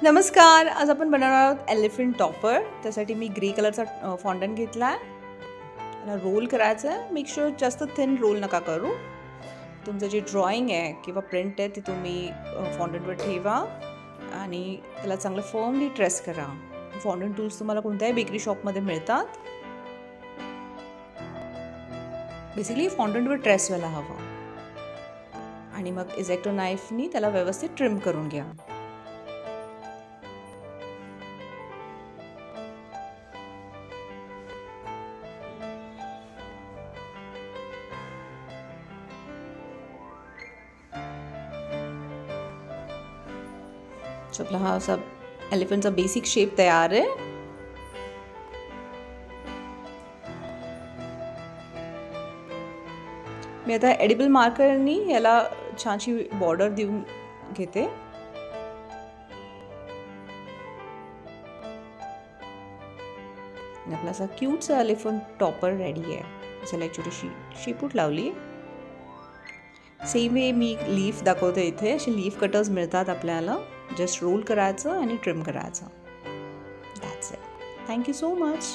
नमस्कार. आज आपण बनवणार आहोत एलिफंट टॉपर. त्यासाठी मी ग्रे कलरचा फॉन्डंट घेतला आहे. त्याला रोल करायचं आहे. मेक शुअर जास्त थिन रोल नका करू. तुमचं जे ड्रॉइंग आहे किंवा प्रिंट आहे ते तुम्ही फॉन्डंटवर ठेवा आणि त्याला चांगलं फर्मली ट्रेस करा. फॉन्डंट टूल्स तुम्हाला कोणत्याही बेकरी शॉपमध्ये मिळतात. बेसिकली फॉन्डंटवर ट्रेस व्हायला हवं आणि मग एक्झॅक्टो नाईफनी त्याला व्यवस्थित ट्रिम करून घ्या. आपला हा असा एलिफंटचा बेसिक शेप तयार आहे. मी आता एडिबल मार्करनी याला छानशी बॉर्डर देऊन घेते. आपला असा क्यूटचा एलिफंट टॉपर रेडी आहे. त्याला एक छोटीशी शेपूट लावली. सेम वे मी लीफ दाखवते. इथे असे लीफ कटर्स मिळतात आपल्याला. जस्ट रोल करायचं आणि ट्रिम करायचं. That's it. Thank you so much.